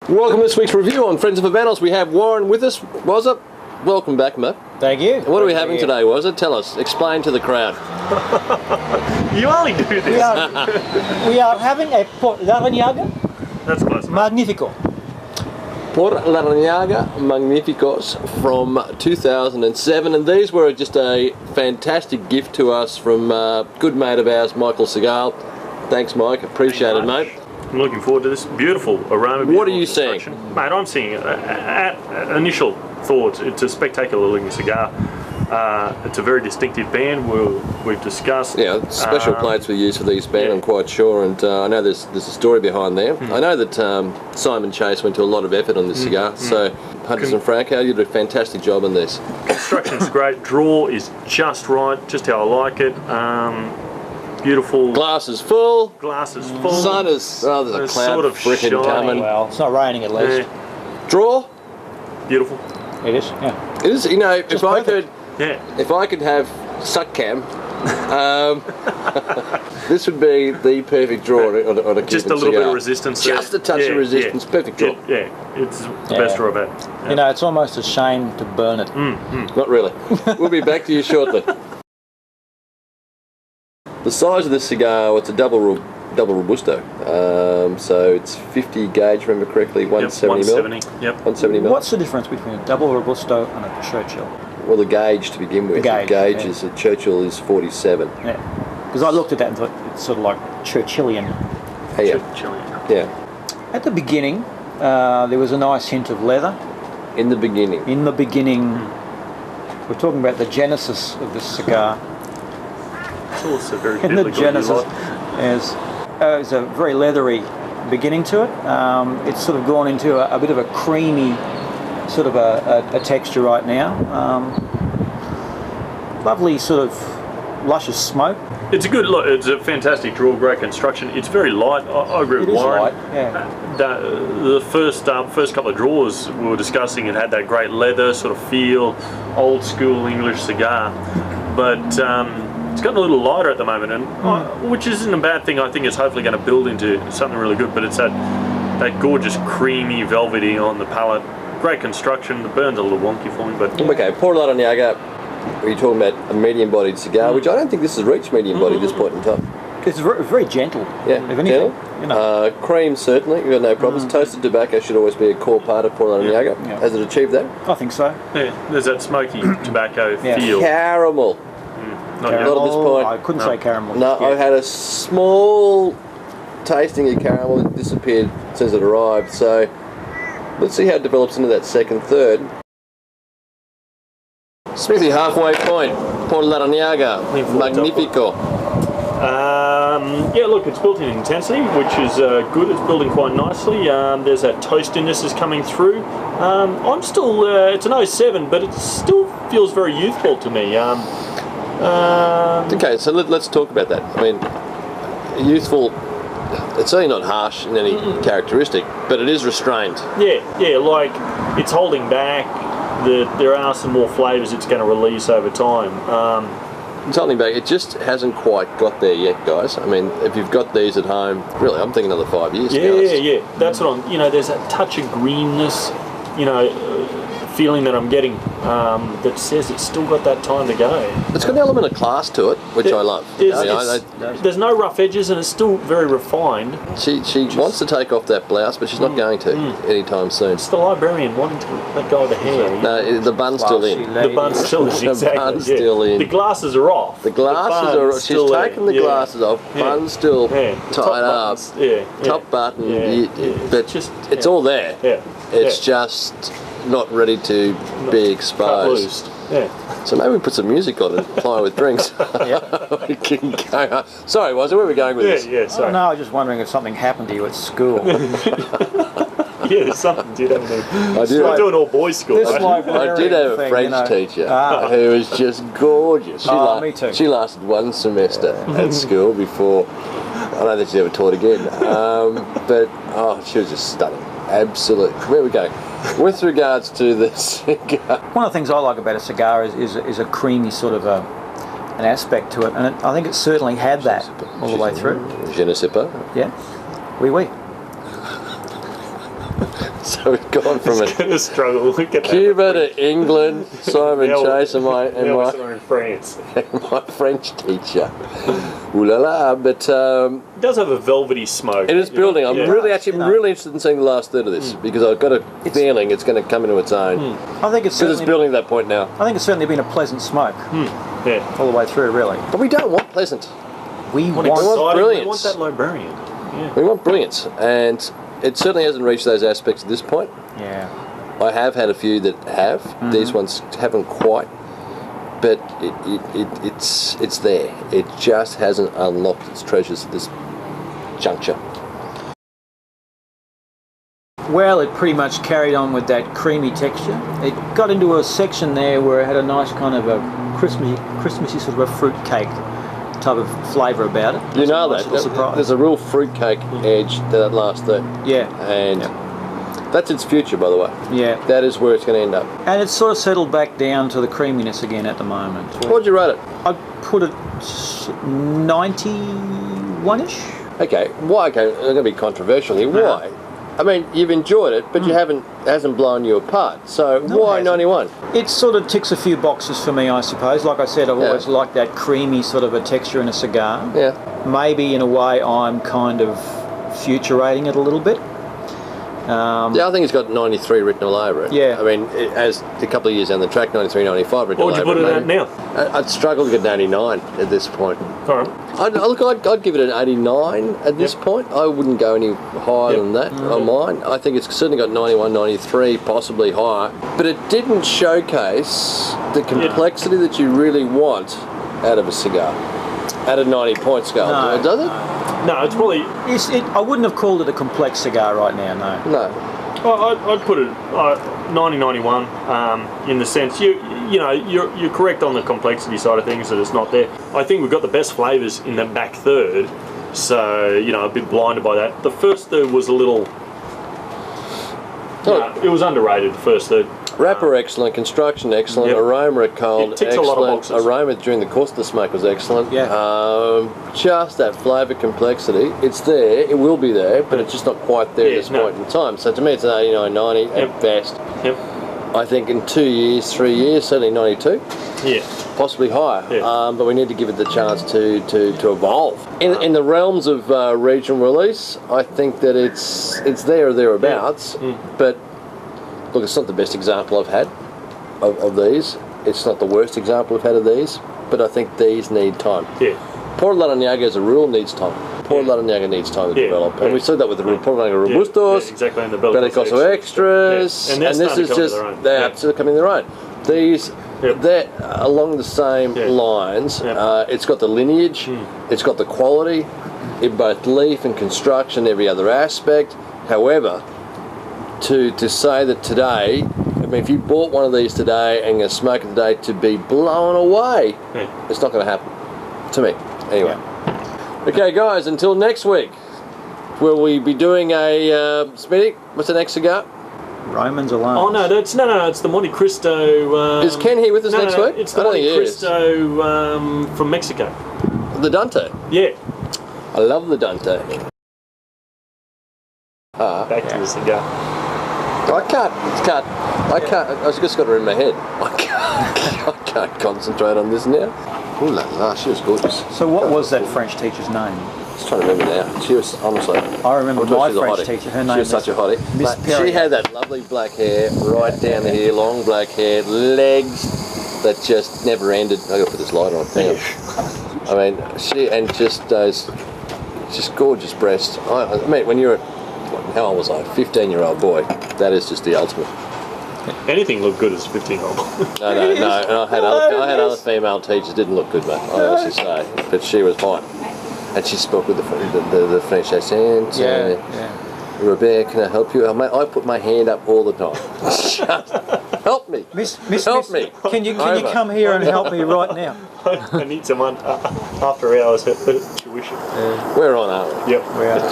Welcome to this week's review on Friends of Habanos. We have Warren with us. Wazza, welcome back, mate. Thank you. What are we having today, Wazza? Tell us. Explain to the crowd. You only do this. We are having a Larranga. That's close. Magnifico. Por Larranga Magnificos from 2007, and these were just a fantastic gift to us from a good mate of ours, Michael Cigar. Thanks, Mike. Appreciate it, mate. I'm looking forward to this beautiful aroma. What are you seeing? Mate, I'm seeing, at initial thoughts, it's a spectacular looking cigar. It's a very distinctive band we've discussed. Yeah, special plates we use for these band, I'm quite sure, and I know there's a story behind there. I know that Simon Chase went to a lot of effort on this cigar, so Hunters and Franco, you did a fantastic job on this. Construction's great, draw is just right, just how I like it. Beautiful. Glass is full. Glass is full. Sun is, oh, there's a cloud sort of frickin' shiny. coming. Well, it's not raining at least. Draw? Beautiful. It is, yeah. It is, you know, Just perfect. if I could have suck cam, this would be the perfect draw on a Cuban just a little cigar. bit of resistance. Just a touch of resistance, perfect draw. Yeah, it's the best draw I've had. You know, it's almost a shame to burn it. Not really. We'll be back to you shortly. The size of this cigar, it's a double Robusto, so it's 50 gauge, remember correctly, 170 mil. 170 mil. What's the difference between a double Robusto and a Churchill? Well, the gauge to begin with. The gauge is a Churchill is 47. Yeah, because I looked at that and thought it's sort of like Churchillian. Yeah. At the beginning, there was a nice hint of leather. In the beginning. In the beginning, we're talking about the genesis of this cigar. It's also very In the genesis, there's a very leathery beginning to it. It's sort of gone into a bit of a creamy sort of a texture right now. Lovely sort of luscious smoke. It's a good look. It's a fantastic draw, great construction. It's very light. I agree with Warren. Light, yeah. The first couple of draws we were discussing, it had that great leather sort of feel, old school English cigar, but it's gotten a little lighter at the moment, and which isn't a bad thing. I think it's hopefully going to build into something really good. But it's that gorgeous creamy velvety on the palate. Great construction. The burn's a little wonky for me, but Okay, Por Larranga. Are you talking about a medium-bodied cigar, which I don't think this has reached medium-body at this point in time. It's very gentle. Yeah, if anything. You know. Cream certainly, you've got no problems. Toasted tobacco should always be a core part of Por Larranga. Yeah. Has it achieved that? I think so. yeah, there's that smoky tobacco feel. Caramel. Not yet. Not at this point. I couldn't say caramel. No, Yeah. I had a small tasting of caramel. It disappeared as soon as it arrived. So let's see how it develops into that second, third. Smithy, halfway point. Por Larranga Magnifico. Yeah, look, it's built in intensity, which is good. It's building quite nicely. There's that toastiness is coming through. I'm still, it's an 07, but it still feels very youthful to me. Okay, so let's talk about that. I mean, youthful, it's certainly not harsh in any characteristic, but it is restrained. Yeah, like it's holding back. There are some more flavours it's going to release over time. It's holding back. It just hasn't quite got there yet, guys. I mean, if you've got these at home, really, I'm thinking another 5 years. Yeah. That's what I'm. You know, there's that touch of greenness. You know, feeling that I'm getting that says it's still got that time to go. It's got an element of class to it, which I love. There's no rough edges, and it's still very refined. She wants to take off that blouse, but she's not going to anytime soon. It's the librarian wanting to let go of the hair. No, the bun's still in. The bun's still in, exactly. The bun's still in. The glasses are off. The glasses are off. She's taken the glasses off. Bun's still tied up. Top button. But it's all there. It's just not ready to be exposed. So maybe we put some music on and fly with drinks. We can go. Sorry, where are we going with this? Sorry. Oh, no, I was just wondering if something happened to you at school. Yeah, something did happen. I did. I do an all-boys school. I did have a French teacher who was just gorgeous. Me too. She lasted one semester at school before. I don't think she ever taught again. But she was just stunning. Absolutely. Where we go? With regards to the cigar, one of the things I like about a cigar is a creamy sort of an aspect to it, and I think it certainly had that all the way through. Je ne sais pas. Yeah. Oui, oui. So we've gone from It's going to struggle. Look at Cuba to England, Simon Chase and my in France. my French teacher. Ooh la la, but It does have a velvety smoke. it is building. I'm really You really interested in seeing the last third of this because I've got a feeling it's going to come into its own. I think it's Because it's building to that point now. I think it's certainly been a pleasant smoke Yeah. all the way through, really. But we don't want pleasant. We Want want exciting, brilliance. we want that librarian. Yeah. We want brilliance, and it certainly hasn't reached those aspects at this point. yeah. I have had a few that have. These ones haven't quite, but it's there. It just hasn't unlocked its treasures at this juncture. Well, it pretty much carried on with that creamy texture. It got into a section there where it had a nice kind of a Christmassy sort of a fruit cake type of flavour about it. You know Nice that. little surprise. There's a real fruitcake edge to that last third. Yeah. And that's its future, by the way. Yeah. That is where it's going to end up. And it's sort of settled back down to the creaminess again at the moment. What'd you rate it? I'd put it 91-ish. Okay, why? Okay, I'm going to be controversial here. Why? I mean, you've enjoyed it, but it hasn't blown you apart. So why it 91? It sort of ticks a few boxes for me, I suppose. Like I said, I've always liked that creamy sort of a texture in a cigar. Yeah. Maybe in a way I'm kind of future rating it a little bit. Yeah, I think it's got 93 written all over it. Yeah. I mean, as a couple of years down the track, 93, 95 written all What over would you put it at maybe. now? I'd struggle to get an 89 at this point. All right. I'd give it an 89 at this point. I wouldn't go any higher than that on mine. I think it's certainly got 91, 93, possibly higher. But it didn't showcase the complexity that you really want out of a cigar at a 90-point scale. No, Does it? No, it's probably... I wouldn't have called it a complex cigar right now, no. No. I'd put it 90-91 in the sense you're correct on the complexity side of things that it's not there. I think we've got the best flavours in the back third, so a bit blinded by that. The first third was a little. It was underrated. The first third. Wrapper excellent, construction excellent, aroma at cold It ticks a lot of excellent, boxes. aroma during the course of the smoke was excellent. Yeah. Just that flavour complexity, it's there, it will be there, but it's just not quite there at this point in time. So to me it's an 89, 90 at best. Yep. I think in 2 years, 3 years, certainly 92. Yeah. Possibly higher, but we need to give it the chance to evolve. In the realms of regional release, I think that it's there or thereabouts, but look, it's not the best example I've had of these. It's not the worst example I've had of these, but I think these need time. Yeah. Port Larranga as a rule needs time. Port Larranga needs time to develop, and we said that with the Port Larranga Robustos, exactly, and the Bellicoso Extras, and this is just they're absolutely coming their own. These. They're along the same lines. It's got the lineage, it's got the quality in both leaf and construction, every other aspect. However, to say that today, I mean, if you bought one of these today and you smoke it today to be blown away, it's not going to happen to me. Anyway. Okay, guys, until next week, will we be doing a Smitty? What's the next cigar? Romans alone. Oh no, it's the Monte Cristo. Is Ken here with us next week? It's the Monte Cristo from Mexico. The Dante. Yeah. I love the Dante. Back to the cigar. I can't. I've just got her in my head. I can't concentrate on this now. Ooh la la, she was gorgeous. So what was that French teacher's name? I'm just trying to remember now. She was, honestly. I remember my French teacher. Her name She was such a hottie. Miss But Perrier. she had that lovely black hair right down here, long black hair, legs that just never ended. I got to put this light on. Hang on. I mean, just those, just gorgeous breasts. I mean, when you're, how old was I? 15-year-old boy. That is just the ultimate. Anything looked good as a 15-year-old. No. And I had other female teachers didn't look good, mate. I honestly say, but she was fine, and she spoke with the French accent. Robert, can I help you? Mate, I put my hand up all the time. Help me, help me. Can you come here and help me right now? I need someone after hours tuition. We're on, aren't we? Yep. We are.